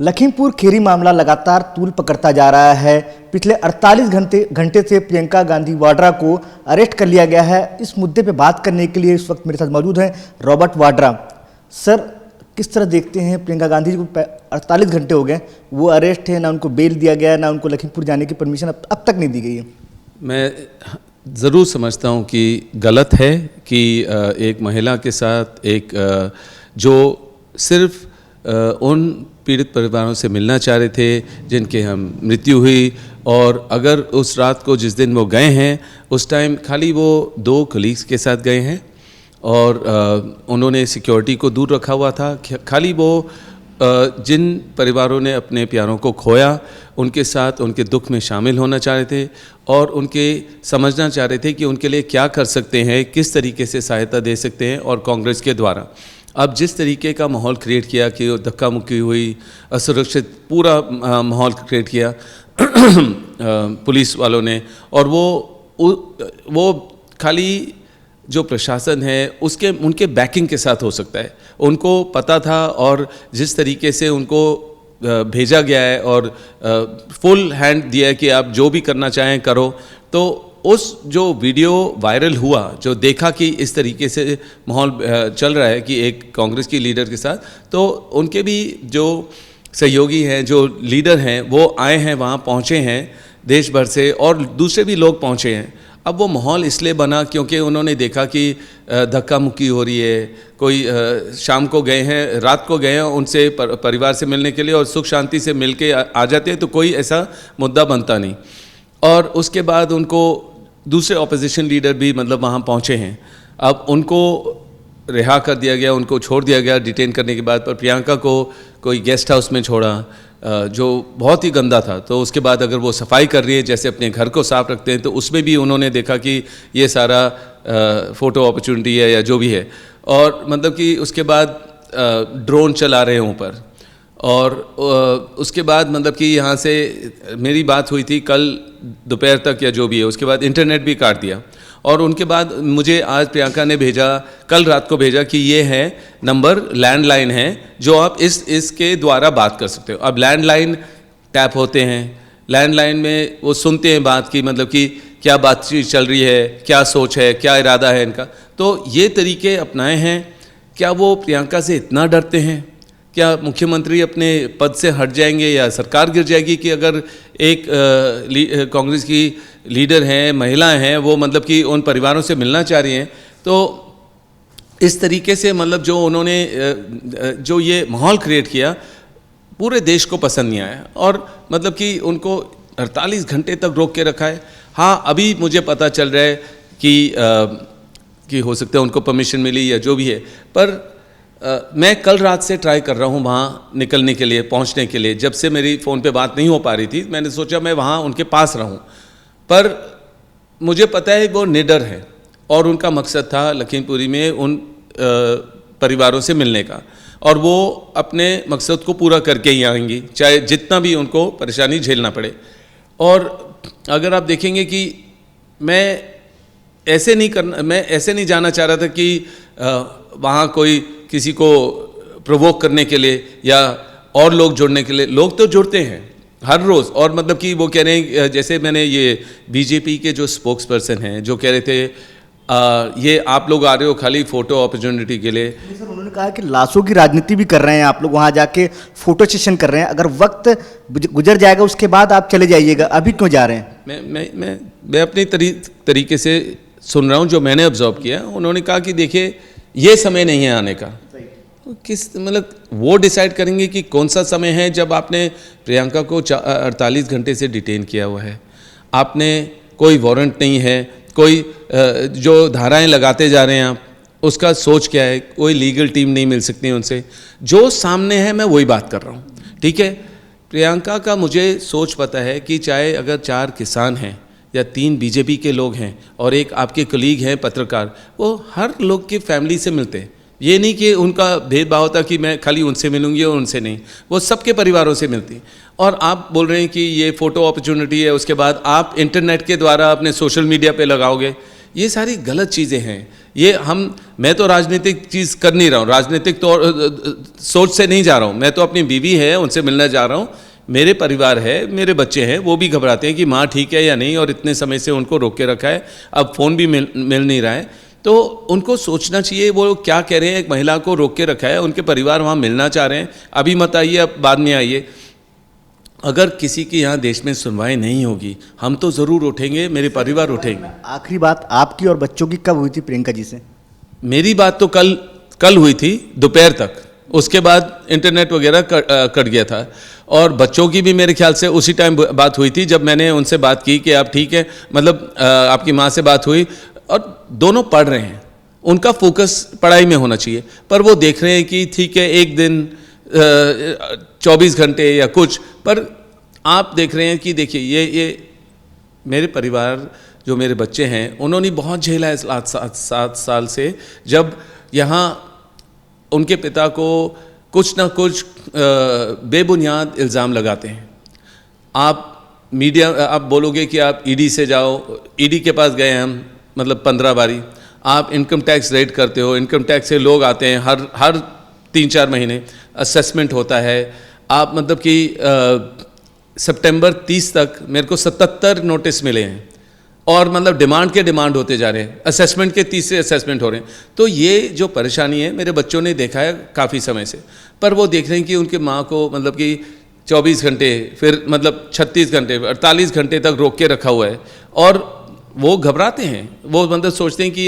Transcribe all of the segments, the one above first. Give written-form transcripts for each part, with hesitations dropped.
लखीमपुर खीरी मामला लगातार तूल पकड़ता जा रहा है। पिछले 48 घंटे से प्रियंका गांधी वाड्रा को अरेस्ट कर लिया गया है। इस मुद्दे पे बात करने के लिए इस वक्त मेरे साथ मौजूद हैं रॉबर्ट वाड्रा। सर, किस तरह देखते हैं प्रियंका गांधी को 48 घंटे हो गए, वो अरेस्ट है, ना उनको बेल दिया गया, ना उनको लखीमपुर जाने की परमिशन अब तक नहीं दी गई है। मैं ज़रूर समझता हूँ कि गलत है कि एक महिला के साथ जो सिर्फ उन पीड़ित परिवारों से मिलना चाह रहे थे जिनके हम मृत्यु हुई, और अगर उस रात को जिस दिन वो गए हैं उस टाइम खाली वो 2 कलीग्स के साथ गए हैं और उन्होंने सिक्योरिटी को दूर रखा हुआ था। खाली वो जिन परिवारों ने अपने प्यारों को खोया उनके साथ उनके दुख में शामिल होना चाह रहे थे और उनके समझना चाह रहे थे कि उनके लिए क्या कर सकते हैं, किस तरीके से सहायता दे सकते हैं। और कांग्रेस के द्वारा अब जिस तरीके का माहौल क्रिएट किया कि धक्का मुक्की हुई, असुरक्षित पूरा माहौल क्रिएट किया पुलिस वालों ने, और वो खाली जो प्रशासन है उनके बैकिंग के साथ हो सकता है। उनको पता था और जिस तरीके से उनको भेजा गया है और फुल हैंड दिया है कि आप जो भी करना चाहें करो, तो उस जो वीडियो वायरल हुआ, जो देखा कि इस तरीके से माहौल चल रहा है कि एक कांग्रेस की लीडर के साथ, तो उनके भी जो सहयोगी हैं, जो लीडर हैं, वो आए हैं, वहाँ पहुँचे हैं देश भर से, और दूसरे भी लोग पहुँचे हैं। अब वो माहौल इसलिए बना क्योंकि उन्होंने देखा कि धक्का मुक्की हो रही है, कोई शाम को गए हैं, रात को गए हैं उनसे परिवार से मिलने के लिए, और सुख शांति से मिल के आ जाते हैं तो कोई ऐसा मुद्दा बनता नहीं। और उसके बाद उनको दूसरे ऑपोजिशन लीडर भी मतलब वहाँ पहुँचे हैं। अब उनको रिहा कर दिया गया, उनको छोड़ दिया गया डिटेन करने के बाद, पर प्रियंका को कोई गेस्ट हाउस में छोड़ा जो बहुत ही गंदा था। तो उसके बाद अगर वो सफाई कर रही है, जैसे अपने घर को साफ रखते हैं, तो उसमें भी उन्होंने देखा कि ये सारा फ़ोटो अपॉर्चुनिटी है या जो भी है, और मतलब कि उसके बाद ड्रोन चला रहे हैं ऊपर, और उसके बाद मतलब कि यहाँ से मेरी बात हुई थी कल दोपहर तक या जो भी है, उसके बाद इंटरनेट भी काट दिया। और उनके बाद मुझे आज प्रियंका ने भेजा, कल रात को भेजा कि ये है नंबर, लैंडलाइन है, जो आप इसके द्वारा बात कर सकते हो। अब लैंडलाइन टैप होते हैं, लैंडलाइन में वो सुनते हैं बात की, मतलब कि क्या बातचीत चल रही है, क्या सोच है, क्या इरादा है इनका। तो ये तरीके अपनाए हैं। क्या वो प्रियंका से इतना डरते हैं? क्या मुख्यमंत्री अपने पद से हट जाएंगे या सरकार गिर जाएगी कि अगर एक कांग्रेस की लीडर हैं, महिलाएं हैं, वो मतलब कि उन परिवारों से मिलना चाह रही हैं? तो इस तरीके से मतलब जो उन्होंने जो ये माहौल क्रिएट किया, पूरे देश को पसंद नहीं आया, और मतलब कि उनको 48 घंटे तक रोक के रखा है। हाँ, अभी मुझे पता चल रहा है कि हो सकता है उनको परमिशन मिली या जो भी है, पर मैं कल रात से ट्राई कर रहा हूँ वहाँ निकलने के लिए, पहुँचने के लिए। जब से मेरी फ़ोन पे बात नहीं हो पा रही थी, मैंने सोचा मैं वहाँ उनके पास रहूँ, पर मुझे पता है वो निडर है और उनका मकसद था लखीमपुरी में उन परिवारों से मिलने का, और वो अपने मकसद को पूरा करके ही आएंगी, चाहे जितना भी उनको परेशानी झेलना पड़े। और अगर आप देखेंगे कि मैं ऐसे नहीं जाना चाह रहा था कि वहाँ कोई किसी को प्रोवोक करने के लिए या और लोग जुड़ने के लिए। लोग तो जुड़ते हैं हर रोज़, और मतलब कि वो कह रहे हैं, जैसे मैंने ये बीजेपी के जो स्पोक्स पर्सन हैं जो कह रहे थे ये आप लोग आ रहे हो खाली फ़ोटो अपॉर्चुनिटी के लिए। सर, उन्होंने कहा कि लाशों की राजनीति भी कर रहे हैं आप लोग, वहाँ जाके फ़ोटो सेशन कर रहे हैं, अगर वक्त गुजर जाएगा उसके बाद आप चले जाइएगा, अभी क्यों जा रहे हैं? मैं अपनी तरीके से सुन रहा हूँ जो मैंने ऑब्जर्व किया। उन्होंने कहा कि देखिए ये समय नहीं है आने का। किस मतलब वो डिसाइड करेंगे कि कौन सा समय है, जब आपने प्रियंका को 48 घंटे से डिटेन किया हुआ है, आपने कोई वारंट नहीं है, कोई जो धाराएं लगाते जा रहे हैं आप, उसका सोच क्या है? कोई लीगल टीम नहीं मिल सकती उनसे। जो सामने है मैं वही बात कर रहा हूँ, ठीक है। प्रियंका का मुझे सोच पता है कि चाहे अगर 4 किसान हैं या 3 बीजेपी के लोग हैं और एक आपके कलीग हैं पत्रकार, वो हर लोग की फैमिली से मिलते हैं। ये नहीं कि उनका भेदभाव था कि मैं खाली उनसे मिलूंगी और उनसे नहीं, वो सबके परिवारों से मिलती। और आप बोल रहे हैं कि ये फ़ोटो अपॉर्चुनिटी है, उसके बाद आप इंटरनेट के द्वारा अपने सोशल मीडिया पे लगाओगे, ये सारी गलत चीज़ें हैं। ये मैं तो राजनीतिक चीज़ कर नहीं रहा हूँ, राजनीतिक तो सोच से नहीं जा रहा हूँ। मैं तो अपनी बीवी है उनसे मिलने जा रहा हूँ, मेरे परिवार है, मेरे बच्चे हैं, वो भी घबराते हैं कि माँ ठीक है या नहीं, और इतने समय से उनको रोक के रखा है, अब फ़ोन भी मिल नहीं रहा है। तो उनको सोचना चाहिए वो क्या कह रहे हैं। एक महिला को रोक के रखा है, उनके परिवार वहाँ मिलना चाह रहे हैं, अभी मत आइए, अब बाद में आइए। अगर किसी की यहाँ देश में सुनवाई नहीं होगी, हम तो ज़रूर उठेंगे, मेरे परिवार उठेंगे। आखिरी बात आपकी और बच्चों की कब हुई थी प्रियंका जी से? मेरी बात तो कल हुई थी दोपहर तक, उसके बाद इंटरनेट वगैरह कट गया था। और बच्चों की भी मेरे ख्याल से उसी टाइम बात हुई थी जब मैंने उनसे बात की कि आप ठीक है, मतलब आपकी माँ से बात हुई, और दोनों पढ़ रहे हैं, उनका फोकस पढ़ाई में होना चाहिए। पर वो देख रहे हैं कि ठीक है एक दिन 24 घंटे या कुछ, पर आप देख रहे हैं कि देखिए ये मेरे परिवार, जो मेरे बच्चे हैं, उन्होंने बहुत झेला है 7 साल से, जब यहाँ उनके पिता को कुछ ना कुछ बेबुनियाद इल्ज़ाम लगाते हैं। आप मीडिया, आप बोलोगे कि आप ईडी से जाओ, ईडी के पास गए हम, मतलब 15 बारी। आप इनकम टैक्स रेड करते हो, इनकम टैक्स से लोग आते हैं हर 3-4 महीने, असेसमेंट होता है। आप मतलब कि सितंबर 30 तक मेरे को 77 नोटिस मिले हैं, और मतलब डिमांड होते जा रहे हैं, असेसमेंट के 30 असेसमेंट हो रहे हैं। तो ये जो परेशानी है मेरे बच्चों ने देखा है काफ़ी समय से, पर वो देख रहे हैं कि उनकी माँ को मतलब कि 24 घंटे, फिर मतलब 36 घंटे, 48 घंटे तक रोक के रखा हुआ है, और वो घबराते हैं। वो मतलब सोचते हैं कि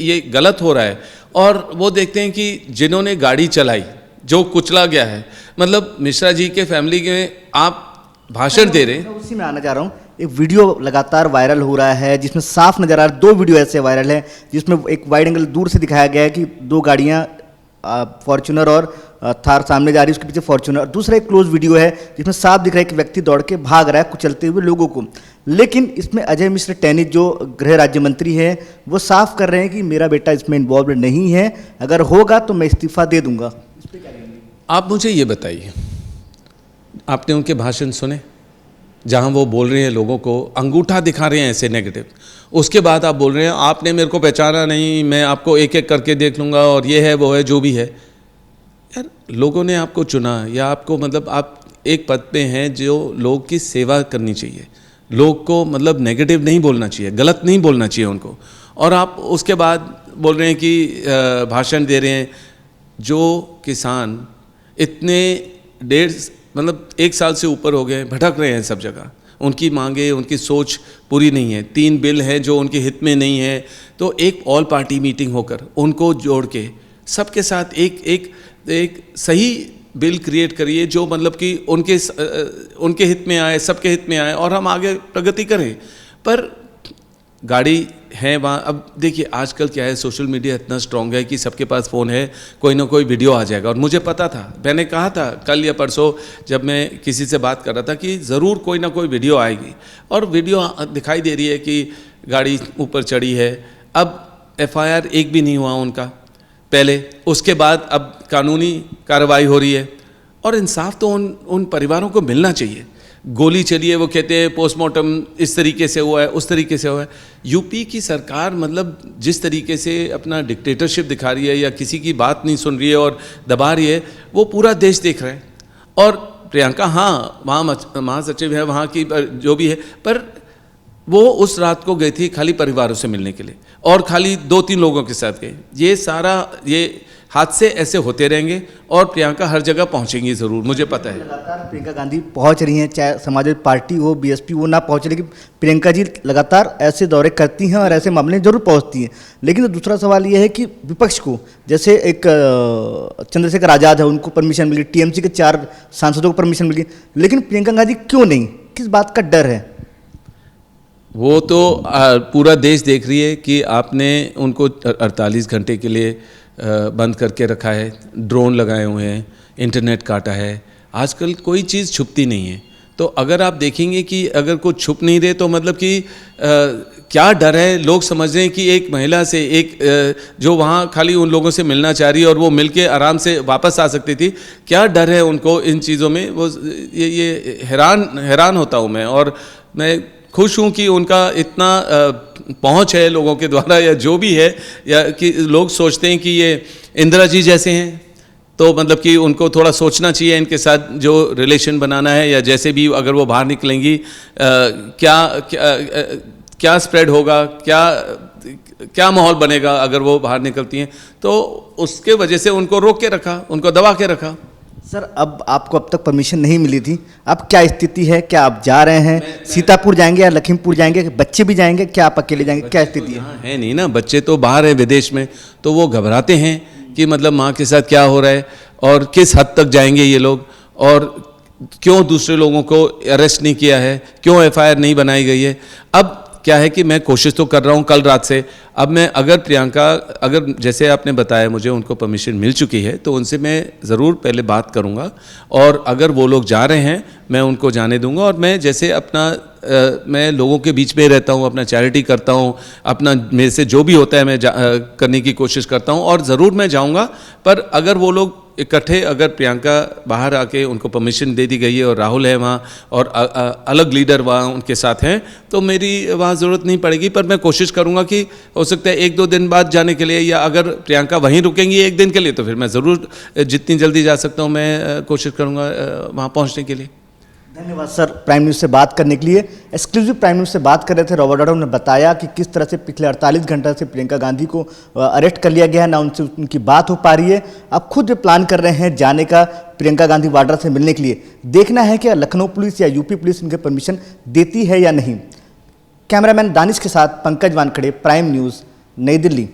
ये गलत हो रहा है, और वो देखते हैं कि जिन्होंने गाड़ी चलाई, जो कुचला गया है, मतलब मिश्रा जी के फैमिली के आप भाषण दे रहे हैं। उसी में आना चाह रहा हूँ। एक वीडियो लगातार वायरल हो रहा है जिसमें साफ नजर आ रहा है, 2 वीडियो ऐसे वायरल है जिसमें एक वाइड एंगल दूर से दिखाया गया है कि 2 गाड़ियाँ फॉर्च्यूनर और थार सामने जा रही है, उसके पीछे फॉर्च्यूनर। दूसरा एक क्लोज वीडियो है जिसमें साफ दिख रहा है कि व्यक्ति दौड़ के भाग रहा है कुचलते हुए लोगों को। लेकिन इसमें अजय मिश्र टेनी जो गृह राज्य मंत्री हैं, वो साफ कर रहे हैं कि मेरा बेटा इसमें इन्वॉल्व नहीं है, अगर होगा तो मैं इस्तीफा दे दूंगा। इस पर क्या कहेंगे आप? मुझे ये बताइए, आपने उनके भाषण सुने जहाँ वो बोल रहे हैं, लोगों को अंगूठा दिखा रहे हैं ऐसे नेगेटिव, उसके बाद आप बोल रहे हैं आपने मेरे को पहचाना नहीं, मैं आपको एक एक करके देख लूँगा, और ये है वो है जो भी है। यार लोगों ने आपको चुना, या आपको मतलब आप एक पद पे हैं जो लोग की सेवा करनी चाहिए, लोग को मतलब नेगेटिव नहीं बोलना चाहिए, गलत नहीं बोलना चाहिए उनको, और आप उसके बाद बोल रहे हैं कि भाषण दे रहे हैं। जो किसान इतने मतलब 1 साल से ऊपर हो गए, भटक रहे हैं सब जगह, उनकी मांगे, उनकी सोच पूरी नहीं है, 3 बिल हैं जो उनके हित में नहीं है, तो एक ऑल पार्टी मीटिंग होकर उनको जोड़ के सबके साथ एक सही बिल क्रिएट करिए जो मतलब कि उनके हित में आए, सबके हित में आए, और हम आगे प्रगति करें। पर गाड़ी है वहाँ। अब देखिए आजकल क्या है, सोशल मीडिया इतना स्ट्रांग है कि सबके पास फ़ोन है, कोई ना कोई वीडियो आ जाएगा। और मुझे पता था, मैंने कहा था कल या परसों जब मैं किसी से बात कर रहा था कि ज़रूर कोई ना कोई वीडियो आएगी, और वीडियो दिखाई दे रही है कि गाड़ी ऊपर चढ़ी है। अब FIR एक भी नहीं हुआ उनका पहले, उसके बाद अब कानूनी कार्रवाई हो रही है, और इंसाफ तो उन परिवारों को मिलना चाहिए। गोली चली है, वो कहते हैं पोस्टमार्टम इस तरीके से हुआ है, उस तरीके से हुआ है। यूपी की सरकार मतलब जिस तरीके से अपना डिक्टेटरशिप दिखा रही है, या किसी की बात नहीं सुन रही है और दबा रही है, वो पूरा देश देख रहा है। और प्रियंका हाँ वहाँ महासचिव है वहाँ की, जो भी है, पर वो उस रात को गई थी खाली परिवारों से मिलने के लिए, और खाली 2-3 लोगों के साथ गए। ये हादसे ऐसे होते रहेंगे, और प्रियंका हर जगह पहुंचेंगी ज़रूर, मुझे पता है। लगातार प्रियंका गांधी पहुंच रही हैं, चाहे समाजवादी पार्टी हो, BSP वो ना पहुंचे, लेकिन प्रियंका जी लगातार ऐसे दौरे करती हैं और ऐसे मामले जरूर पहुंचती हैं। लेकिन दूसरा सवाल ये है कि विपक्ष को, जैसे एक चंद्रशेखर आज़ाद है, उनको परमिशन मिली, TMC के 4 सांसदों को परमिशन मिली, लेकिन प्रियंका गांधी क्यों नहीं? किस बात का डर है? वो तो पूरा देश देख रही है कि आपने उनको 48 घंटे के लिए बंद करके रखा है, ड्रोन लगाए हुए हैं, इंटरनेट काटा है। आजकल कोई चीज़ छुपती नहीं है, तो अगर आप देखेंगे कि अगर कुछ छुप नहीं रहे तो मतलब कि क्या डर है? लोग समझ रहे हैं कि एक महिला से जो वहाँ खाली उन लोगों से मिलना चाह रही है और वो मिल के आराम से वापस आ सकती थी, क्या डर है उनको इन चीज़ों में? वो ये हैरान होता हूँ मैं। और मैं खुश हूँ कि उनका इतना पहुँच है लोगों के द्वारा या जो भी है, या कि लोग सोचते हैं कि ये इंदिरा जी जैसे हैं, तो मतलब कि उनको थोड़ा सोचना चाहिए इनके साथ जो रिलेशन बनाना है, या जैसे भी अगर वो बाहर निकलेंगी क्या क्या क्या स्प्रेड होगा, क्या क्या माहौल बनेगा अगर वो बाहर निकलती हैं, तो उसके वजह से उनको रोक के रखा, उनको दबा के रखा। सर अब आपको अब तक परमिशन नहीं मिली थी, अब क्या स्थिति है? क्या आप जा रहे हैं? सीतापुर जाएंगे या लखीमपुर जाएंगे? बच्चे भी जाएंगे? क्या आप अकेले जाएंगे? क्या स्थिति है? यहाँ है नहीं ना, बच्चे तो बाहर हैं विदेश में, तो वो घबराते हैं कि मतलब माँ के साथ क्या हो रहा है और किस हद तक जाएंगे ये लोग, और क्यों दूसरे लोगों को अरेस्ट नहीं किया है, क्यों एफआईआर नहीं बनाई गई है। अब क्या है कि मैं कोशिश तो कर रहा हूँ कल रात से। अब मैं अगर प्रियंका, अगर जैसे आपने बताया मुझे उनको परमिशन मिल चुकी है, तो उनसे मैं ज़रूर पहले बात करूँगा, और अगर वो लोग जा रहे हैं मैं उनको जाने दूंगा। और मैं जैसे अपना मैं लोगों के बीच में रहता हूँ, अपना चैरिटी करता हूँ, अपना मेरे से जो भी होता है मैं करने की कोशिश करता हूँ, और ज़रूर मैं जाऊँगा। पर अगर वो लोग इकट्ठे, अगर प्रियंका बाहर आके उनको परमिशन दे दी गई है और राहुल है वहाँ और अलग लीडर वहाँ उनके साथ हैं, तो मेरी वहाँ ज़रूरत नहीं पड़ेगी। पर मैं कोशिश करूँगा कि हो सकता है 1-2 दिन बाद जाने के लिए, या अगर प्रियंका वहीं रुकेंगी 1 दिन के लिए, तो फिर मैं ज़रूर जितनी जल्दी जा सकता हूँ मैं कोशिश करूँगा वहाँ पहुँचने के लिए। धन्यवाद सर प्राइम न्यूज़ से बात करने के लिए। एक्सक्लूसिव प्राइम न्यूज़ से बात कर रहे थे रॉबर्ट वाड्रा। उन्होंने बताया कि किस तरह से पिछले 48 घंटे से प्रियंका गांधी को अरेस्ट कर लिया गया है, ना उनसे उनकी बात हो पा रही है। अब खुद प्लान कर रहे हैं जाने का प्रियंका गांधी वाड्रा से मिलने के लिए। देखना है कि लखनऊ पुलिस या यूपी पुलिस इनके परमिशन देती है या नहीं। कैमरामैन दानिश के साथ पंकज वानखड़े, प्राइम न्यूज़, नई दिल्ली।